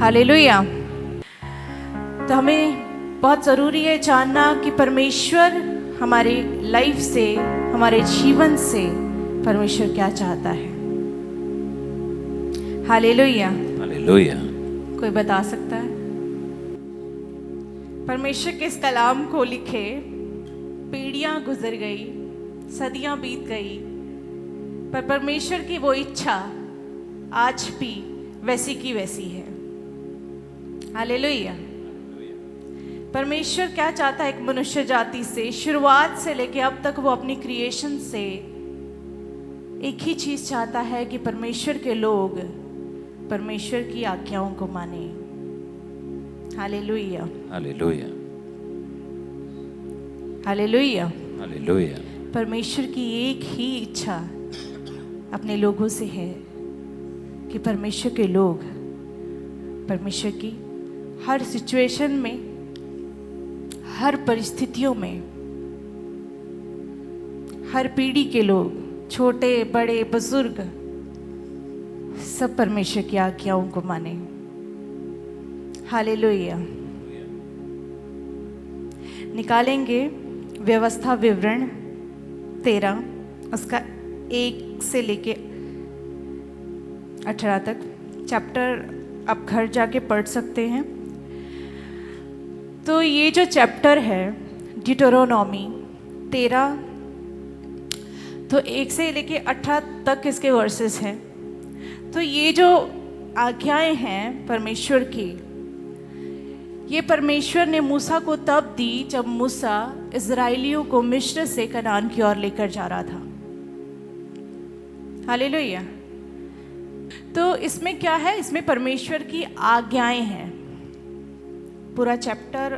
Hallelujah. तो हमें बहुत ज़रूरी है जानना कि परमेश्वर हमारे लाइफ से, हमारे जीवन से परमेश्वर क्या चाहता है। हालेलुया। हालेलुया। कोई बता सकता है? परमेश्वर के इस कलाम को लिखे पीढ़ियां गुजर गई, सदियां बीत गई, पर परमेश्वर की वो इच्छा आज भी वैसी की वैसी है। हालेलुया। परमेश्वर क्या चाहता है एक मनुष्य जाति से? शुरुआत से लेके अब तक वो अपनी क्रिएशन से एक ही चीज चाहता है कि परमेश्वर के लोग परमेश्वर की आज्ञाओं को माने। हालेलुया। हालेलुया। हालेलुया। हालेलुया। परमेश्वर की एक ही इच्छा अपने लोगों से है कि परमेश्वर के लोग परमेश्वर की हर सिचुएशन में, हर परिस्थितियों में, हर पीढ़ी के लोग, छोटे बड़े बुजुर्ग, सब परमेश्वर की आज्ञाओं को माने। हालेलुया। निकालेंगे व्यवस्था विवरण 13 उसका 1 से लेके 18 तक चैप्टर आप घर जाके पढ़ सकते हैं। तो ये जो चैप्टर है डिटरोनॉमी 13 तो 1 से लेके 18 तक इसके वर्सेस हैं। तो ये जो आज्ञाएं हैं परमेश्वर की, ये परमेश्वर ने मूसा को तब दी जब मूसा इजराइलियों को मिस्र से कनान की ओर लेकर जा रहा था। हालेलुया। तो इसमें क्या है? इसमें परमेश्वर की आज्ञाएं हैं। पूरा चैप्टर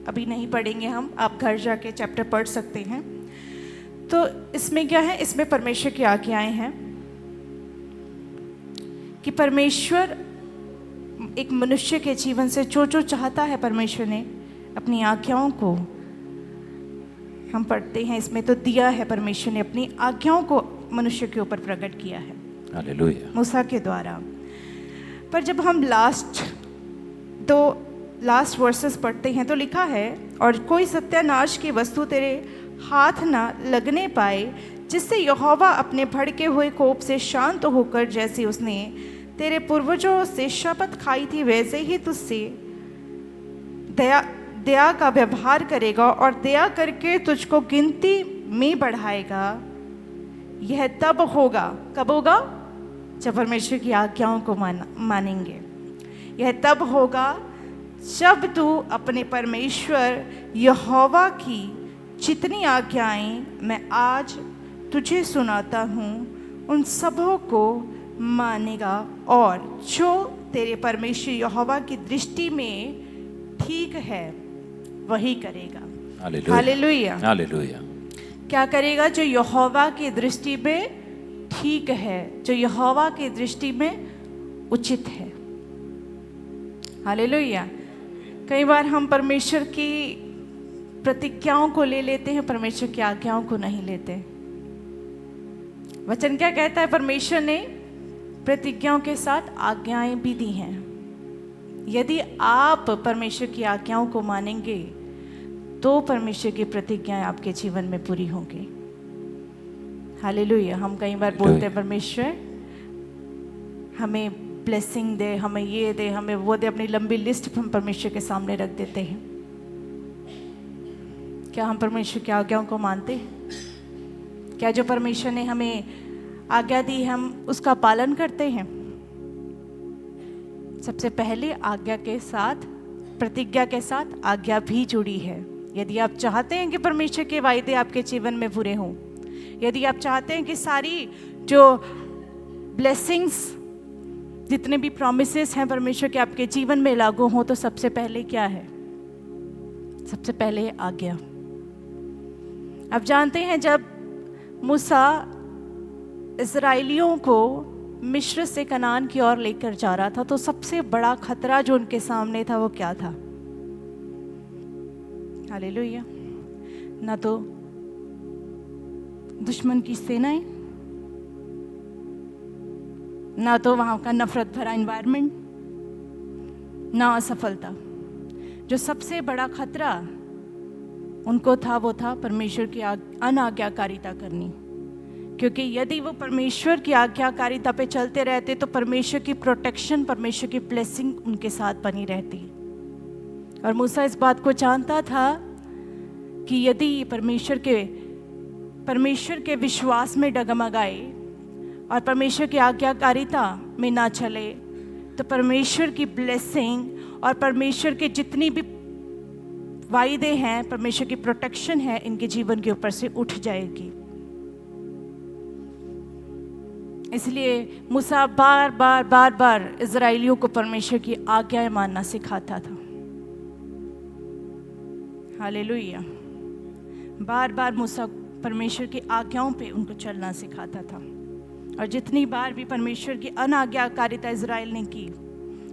अभी नहीं पढ़ेंगे हम, आप घर जाके चैप्टर पढ़ सकते हैं। तो इसमें क्या है? इसमें परमेश्वर की आज्ञाएं हैं कि परमेश्वर एक मनुष्य के जीवन से जो जो चाहता है परमेश्वर ने अपनी आज्ञाओं को, हम पढ़ते हैं इसमें तो दिया है। परमेश्वर ने अपनी आज्ञाओं को मनुष्य के ऊपर प्रकट किया है हालेलुया। मूसा के द्वारा। पर जब हम लास्ट वर्सेस पढ़ते हैं तो लिखा है, और कोई सत्यानाश की वस्तु तेरे हाथ ना लगने पाए, जिससे यहोवा अपने भड़के हुए कोप से शांत होकर जैसे उसने तेरे पूर्वजों से शपथ खाई थी वैसे ही तुझसे दया का व्यवहार करेगा और दया करके तुझको गिनती में बढ़ाएगा। यह तब होगा, कब होगा? जब परमेश्वर की आज्ञाओं को मानेंगे। यह तब होगा जब तू अपने परमेश्वर यहोवा की जितनी आज्ञाएं मैं आज तुझे सुनाता हूँ उन सबों को मानेगा और जो तेरे परमेश्वर यहोवा की दृष्टि में ठीक है वही करेगा। हालेलुया। हालेलुया। क्या करेगा? जो यहोवा की दृष्टि में ठीक है, जो यहोवा की दृष्टि में उचित है। हालेलुया। कई बार हम परमेश्वर की प्रतिज्ञाओं को ले लेते हैं, परमेश्वर की आज्ञाओं को नहीं लेते। वचन क्या कहता है? परमेश्वर ने प्रतिज्ञाओं के साथ आज्ञाएं भी दी हैं। यदि आप परमेश्वर की आज्ञाओं को मानेंगे तो परमेश्वर की प्रतिज्ञाएं आपके जीवन में पूरी होंगी। हालेलुया। हम कई बार बोलते हैं परमेश्वर हमें ब्लेसिंग दे, हमें ये दे, हमें वो दे, अपनी लंबी लिस्ट हम परमेश्वर के सामने रख देते हैं। क्या हम परमेश्वर की आज्ञाओं को मानते हैं? क्या जो परमेश्वर ने हमें आज्ञा दी हम उसका पालन करते हैं? सबसे पहले आज्ञा के साथ, प्रतिज्ञा के साथ आज्ञा भी जुड़ी है। यदि आप चाहते हैं कि परमेश्वर के वायदे आपके जीवन में पूरे हों, यदि आप चाहते हैं कि सारी जो ब्लेसिंग्स, जितने भी प्रॉमिसेस हैं परमेश्वर के आपके जीवन में लागू हों, तो सबसे पहले क्या है? सबसे पहले आज्ञा। आप जानते हैं जब मूसा इजराइलियों को मिस्र से कनान की ओर लेकर जा रहा था तो सबसे बड़ा खतरा जो उनके सामने था वो क्या था? हालेलुया। ना तो दुश्मन की सेनाएं, ना तो वहां का नफरत भरा एनवायरनमेंट, ना असफलता। जो सबसे बड़ा खतरा उनको था वो था परमेश्वर की अनाज्ञाकारिता करनी, क्योंकि यदि वो परमेश्वर की आज्ञाकारिता पे चलते रहते तो परमेश्वर की प्रोटेक्शन, परमेश्वर की ब्लेसिंग उनके साथ बनी रहती। और मूसा इस बात को जानता था कि यदि परमेश्वर के विश्वास में डगमगाए और परमेश्वर की आज्ञाकारिता में ना चले तो परमेश्वर की ब्लेसिंग और परमेश्वर के जितनी भी वायदे हैं, परमेश्वर की प्रोटेक्शन है, इनके जीवन के ऊपर से उठ जाएगी। इसलिए मूसा बार बार इजराइलियों को परमेश्वर की आज्ञाएं मानना सिखाता था। हालेलुया। बार बार मूसा परमेश्वर की आज्ञाओं पे उनको चलना सिखाता था। और जितनी बार भी परमेश्वर की अनाज्ञाकारिता इजराइल ने की,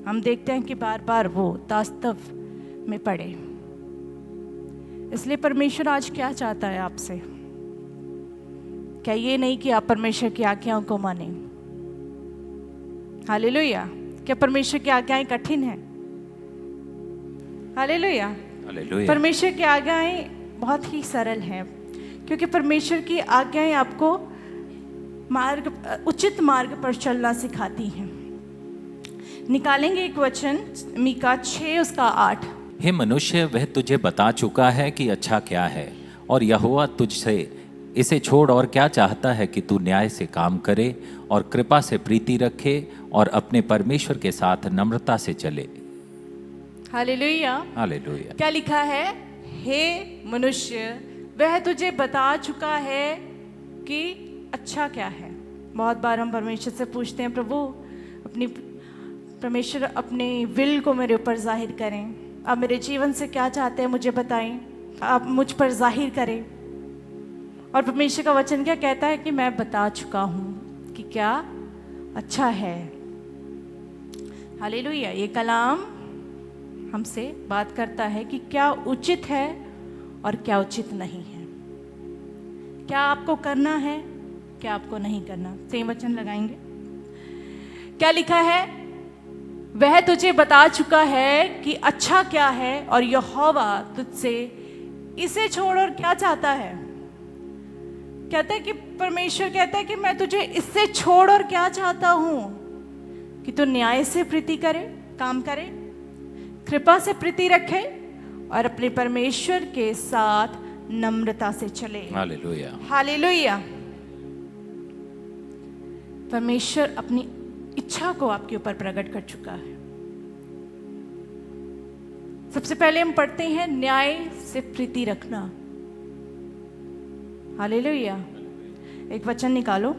हम देखते हैं कि बार बार वो दास्तव में पड़े। इसलिए परमेश्वर आज क्या चाहता है आपसे? क्या ये नहीं कि आप परमेश्वर की आज्ञाओं को मानें? हालेलुया। क्या परमेश्वर की आज्ञाएं कठिन हैं? हालेलुया। हालेलुया। परमेश्वर की आज्ञाएं बहुत ही सरल हैं, क्योंकि परमेश्वर की आज्ञाएं आपको उचित मार्ग पर चलना सिखाती हैं। निकालेंगे एक वचन, मीका 6:8। हे मनुष्य, वह तुझे बता चुका है कि अच्छा क्या है, और यहोवा तुझसे इसे छोड़ और क्या चाहता है कि तू न्याय से काम करे और कृपा से प्रीति रखे और अपने परमेश्वर के साथ नम्रता से चले। हालेलुया। हालेलुया। क्या लिखा है? हे मनुष्य, वह तुझे बता चुका है कि अच्छा क्या है। बहुत बार हम परमेश्वर से पूछते हैं, प्रभु परमेश्वर अपने विल को मेरे ऊपर जाहिर करें, आप मेरे जीवन से क्या चाहते हैं मुझे बताएं, आप मुझ पर जाहिर करें। और परमेश्वर का वचन क्या कहता है? कि मैं बता चुका हूँ कि क्या अच्छा है। हालेलुया। ये कलाम हमसे बात करता है कि क्या उचित है और क्या उचित नहीं है, क्या आपको करना है, क्या आपको नहीं करना। सेम वचन लगाएंगे। क्या लिखा है? वह तुझे बता चुका है कि अच्छा क्या है, और यहोवा तुझसे इसे छोड़ और क्या चाहता है। कहता है कि परमेश्वर कहता है कि मैं तुझे इससे छोड़ और क्या चाहता हूं, कि तू न्याय से प्रीति करे, काम करे, कृपा से प्रीति रखे और अपने परमेश्वर के साथ नम्रता से चले। हालेलुया। हालेलुया। परमेश्वर अपनी इच्छा को आपके ऊपर प्रकट कर चुका है। सबसे पहले हम पढ़ते हैं न्याय से प्रीति रखना। हालेलुया। एक वचन निकालो,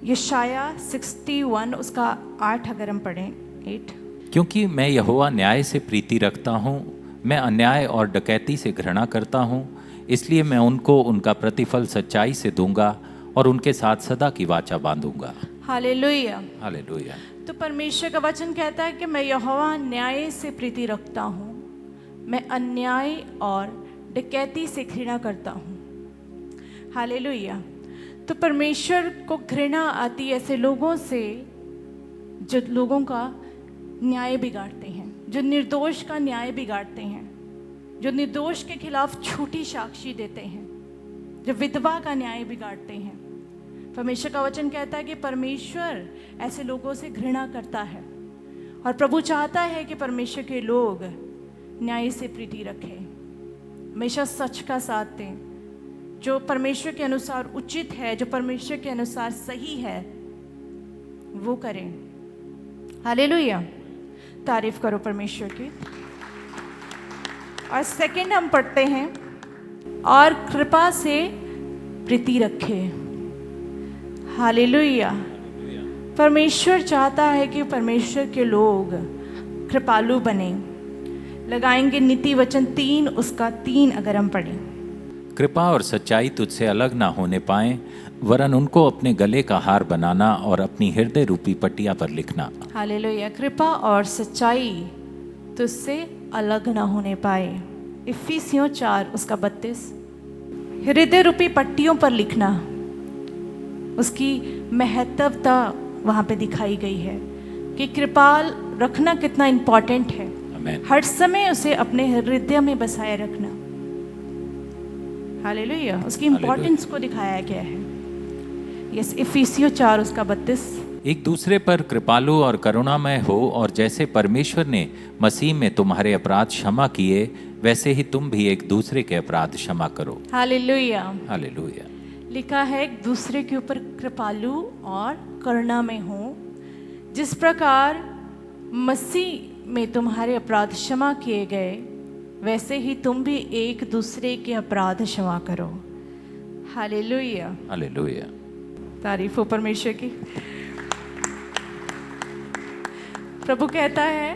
यशाया 61 उसका 8 अगर हम पढ़ें 8। क्योंकि मैं यहोवा न्याय से प्रीति रखता हूँ, मैं अन्याय और डकैती से घृणा करता हूँ, इसलिए मैं उनको उनका प्रतिफल सच्चाई से दूंगा और उनके साथ सदा की वाचा बांधूंगा। हालेलुया। हालेलुया। तो परमेश्वर का वचन कहता है कि मैं यहोवा न्याय से प्रीति रखता हूँ, मैं अन्याय और डकैती से घृणा करता हूँ। हालेलुया। तो परमेश्वर को घृणा आती ऐसे लोगों से जो लोगों का न्याय बिगाड़ते हैं, जो निर्दोष का न्याय बिगाड़ते हैं, जो निर्दोष के खिलाफ झूठी साक्षी देते हैं, जो विधवा का न्याय बिगाड़ते हैं। परमेश्वर का वचन कहता है कि परमेश्वर ऐसे लोगों से घृणा करता है, और प्रभु चाहता है कि परमेश्वर के लोग न्याय से प्रीति रखें, हमेशा सच का साथ दें, जो परमेश्वर के अनुसार उचित है, जो परमेश्वर के अनुसार सही है, वो करें। हालेलुया। तारीफ करो परमेश्वर की। और सेकंड हम पढ़ते हैं, और कृपा से प्रीति रखे। हालेलुया। परमेश्वर चाहता है कि परमेश्वर के लोग कृपालु बने। लगाएंगे नीति वचन 3 उसका 3 अगर हम पढ़ें। कृपा और सच्चाई तुझसे अलग ना होने पाए, वरन उनको अपने गले का हार बनाना और अपनी हृदय रूपी पट्टिया पर लिखना। हालेलुया। कृपा और सच्चाई तुझसे अलग ना होने पाए। इफिसियों 4 उसका 32। हृदय रूपी पट्टियों पर लिखना, उसकी महत्वता वहाँ पे दिखाई गई है कि रखना कितना इम्पॉर्टेंट है। आमेन। हर समय उसे अपने हृदय में बसाए रखना। हालेलुया। उसकी इम्पोर्टेंस को दिखाया गया है। यस, इफिसियों 4 उसका 32। एक दूसरे पर कृपालु और करुणामय हो, और जैसे परमेश्वर ने मसीह में तुम्हारे अपराध क्षमा किए, वैसे ही तुम भी एक दूसरे के अपराध क्षमा करो। हालेलुया। हालेलुया। लिखा है एक दूसरे के ऊपर कृपालु और करुणा में हो, जिस प्रकार मसीह में तुम्हारे अपराध क्षमा किए गए, वैसे ही तुम भी एक दूसरे के अपराध क्षमा करो। हालेलुया। हालेलुया। तारीफ हो परमेश्वर की। प्रभु कहता है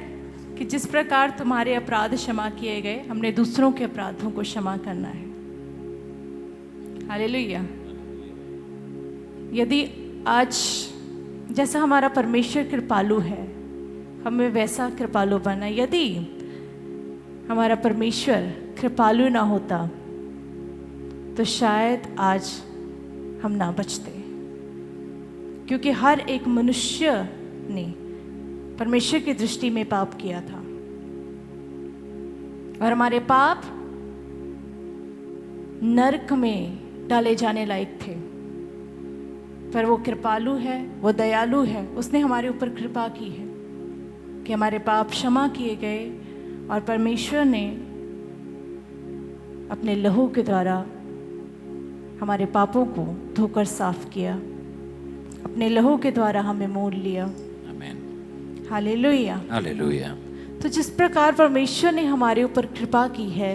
कि जिस प्रकार तुम्हारे अपराध क्षमा किए गए, हमने दूसरों के अपराधों को क्षमा करना है। हालेलुया। यदि आज जैसा हमारा परमेश्वर कृपालु है, हमें वैसा कृपालु बनना। यदि हमारा परमेश्वर कृपालु ना होता तो शायद आज हम ना बचते, क्योंकि हर एक मनुष्य ने परमेश्वर की दृष्टि में पाप किया था, और हमारे पाप नरक में डाले जाने लायक थे। पर वो कृपालु है, वो दयालु है, उसने हमारे ऊपर कृपा की है कि हमारे पाप क्षमा किए गए, और परमेश्वर ने अपने लहू के द्वारा हमारे पापों को धोकर साफ किया, अपने लहू के द्वारा हमें मोल लिया। आमेन। हालेलुया। हालेलुया। तो जिस प्रकार परमेश्वर ने हमारे ऊपर कृपा की है,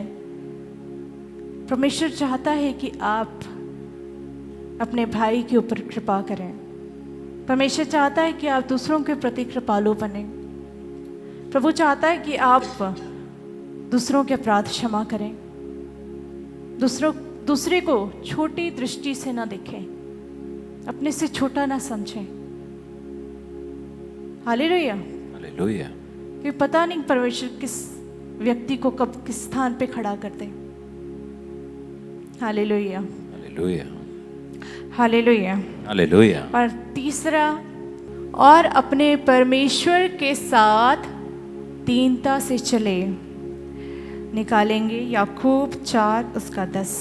परमेश्वर चाहता है कि आप अपने भाई के ऊपर कृपा करें। परमेश्वर चाहता है कि आप दूसरों के प्रति कृपालु बने। प्रभु चाहता है कि आप दूसरों के अपराध क्षमा करें, दूसरे को छोटी दृष्टि से ना देखें, अपने से छोटा ना समझें। हालेलुया। हालेलुया। कि पता नहीं परमेश्वर किस व्यक्ति को कब किस स्थान पे खड़ा कर दे। हालेलुया। हालेलुया। हालेलुया। हालेलुया। और तीसरा, और अपने परमेश्वर के साथ दीनता से चले। निकालेंगे याकूब 4 उसका 10।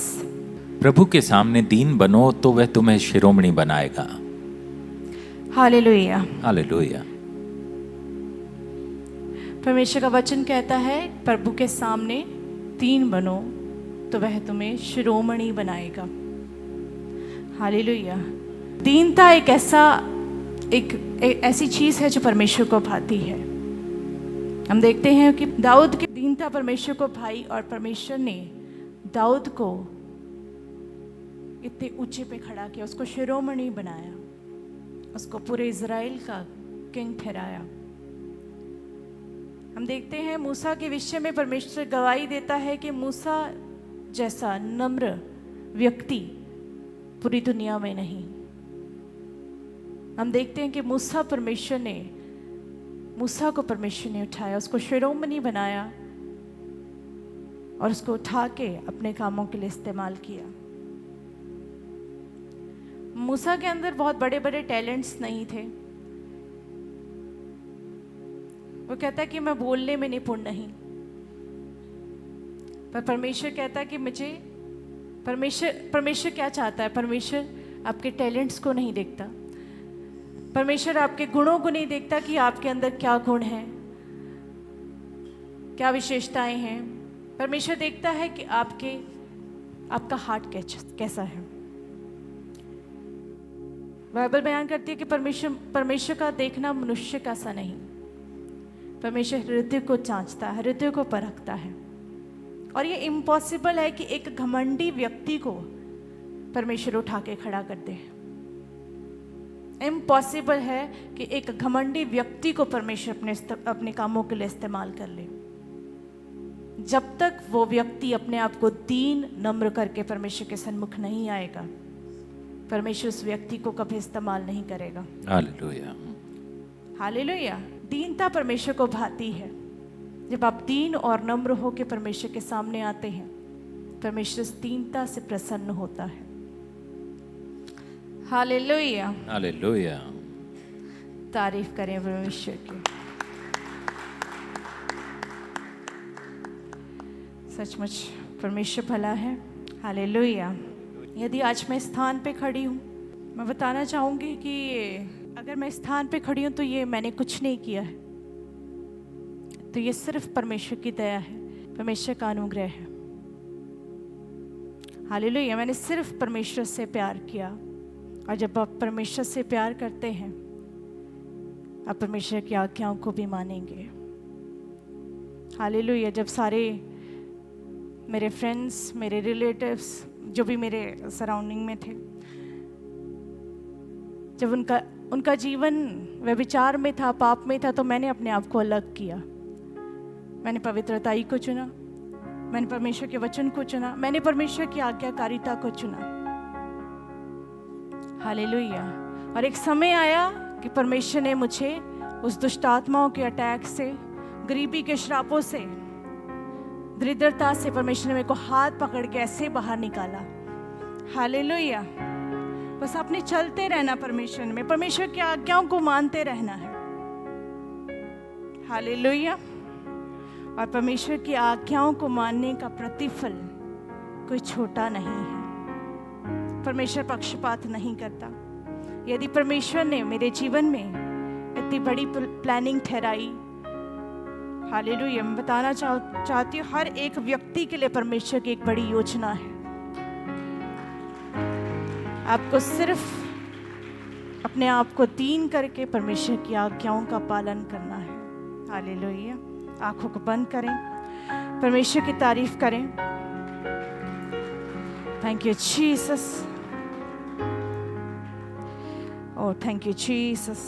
प्रभु के सामने दीन बनो तो वह तुम्हें शिरोमणि बनाएगा। हालेलुया। हालेलुया। परमेश्वर का वचन कहता है, प्रभु के सामने दीन बनो तो वह तुम्हें शिरोमणि बनाएगा। हालेलुया। दीनता एक ऐसी चीज है जो परमेश्वर को भाती है। हम देखते हैं कि दाऊद की दीनता परमेश्वर को भाई, और परमेश्वर ने दाऊद को इतने ऊंचे पे खड़ा किया, उसको शिरोमणि बनाया, उसको पूरे इज़राइल का किंग ठहराया। हम देखते हैं मूसा के विषय में परमेश्वर गवाही देता है कि मूसा जैसा नम्र व्यक्ति पूरी दुनिया में नहीं। हम देखते हैं कि मूसा को परमेश्वर ने उठाया, उसको शिरोमणि बनाया, और उसको उठा के अपने कामों के लिए इस्तेमाल किया। मूसा के अंदर बहुत बड़े बड़े टैलेंट्स नहीं थे। वो कहता है कि मैं बोलने में निपुण नहीं, पर परमेश्वर कहता है कि मुझे परमेश्वर क्या चाहता है? परमेश्वर आपके टैलेंट्स को नहीं देखता, परमेश्वर आपके गुणों को नहीं देखता कि आपके अंदर क्या गुण हैं, क्या विशेषताएं हैं। परमेश्वर देखता है कि आपका हार्ट कैसा है। बाइबल बयान करती है कि परमेश्वर का देखना मनुष्य का सा नहीं। परमेश्वर हृदय को जांचता है, हृदय को परखता है। और ये इम्पॉसिबल है कि एक घमंडी व्यक्ति को परमेश्वर उठा के खड़ा कर दे। इम्पॉसिबल है कि एक घमंडी व्यक्ति को परमेश्वर अपने कामों के लिए इस्तेमाल कर ले, जब तक वो व्यक्ति अपने आप को दीन नम्र करके परमेश्वर के सन्मुख नहीं आएगा, परमेश्वर उस व्यक्ति को कभी इस्तेमाल नहीं करेगा। हालेलुया। हालेलुया। दीनता परमेश्वर को भाती है। जब आप दीन और नम्र हो के परमेश्वर के सामने आते हैं, परमेश्वर इस दीनता से प्रसन्न होता है। हालेलुया। हालेलुया। तारीफ करें परमेश्वर की। सचमुच परमेश्वर भला है। हालेलुया। यदि आज मैं स्थान पे खड़ी हूँ, मैं बताना चाहूँगी कि अगर मैं स्थान पे खड़ी हूँ तो ये मैंने कुछ नहीं किया है, तो ये सिर्फ परमेश्वर की दया है, परमेश्वर का अनुग्रह है। हालेलुया। मैंने सिर्फ परमेश्वर से प्यार किया, और जब आप परमेश्वर से प्यार करते हैं, आप परमेश्वर की आज्ञाओं को भी मानेंगे। हालेलुया। जब सारे मेरे फ्रेंड्स, मेरे रिलेटिव्स, जो भी मेरे सराउंडिंग में थे, जब उनका जीवन व्यभिचार में था, पाप में था, तो मैंने अपने आप को अलग किया। मैंने पवित्रताई को चुना, मैंने परमेश्वर के वचन को चुना, मैंने परमेश्वर की आज्ञाकारिता को चुना। हालेलुया। और एक समय आया कि परमेश्वर ने मुझे उस दुष्ट आत्माओं के अटैक से, गरीबी के श्रापों से, दरिद्रता से परमेश्वर ने मेरे को हाथ पकड़ के ऐसे बाहर निकाला। हालेलुया। बस आपने चलते रहना परमेश्वर में, परमेश्वर की आज्ञाओं को मानते रहना है। हालेलुया। और परमेश्वर की आज्ञाओं को मानने का प्रतिफल कोई छोटा नहीं है। परमेश्वर पक्षपात नहीं करता। यदि परमेश्वर ने मेरे जीवन में इतनी बड़ी प्लानिंग ठहराई, हालेलुया, मैं बताना चाहती हूँ, हर एक व्यक्ति के लिए परमेश्वर की एक बड़ी योजना है। आपको सिर्फ अपने आप को दीन करके परमेश्वर की आज्ञाओं का पालन करना है। हालेलुया। आंखों को बंद करें, परमेश्वर की तारीफ करें। Thank you Jesus. Oh thank you Jesus.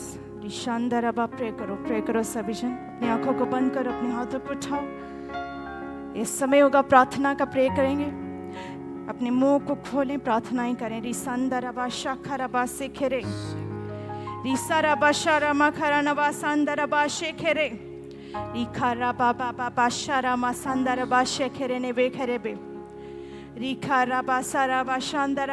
शानदार। अब आप प्रे करो सभी जन। अपनी आंखों को बंद करो, अपने हाथों को उठाओ। इस समय होगा प्रार्थना का, प्रे करेंगे। अपने मुंह को खोलें, प्रार्थनाएं करें। रिसंदर अबा शाखरबा से खेरे, रिसरा बशारा मखरा नबा संदर अबा शेखेरे, रिखरा बाबा बाबा शारा मा संदर अबा शेखेरे ने बेखेरे बे, रिखरा बा सारा बा शांदर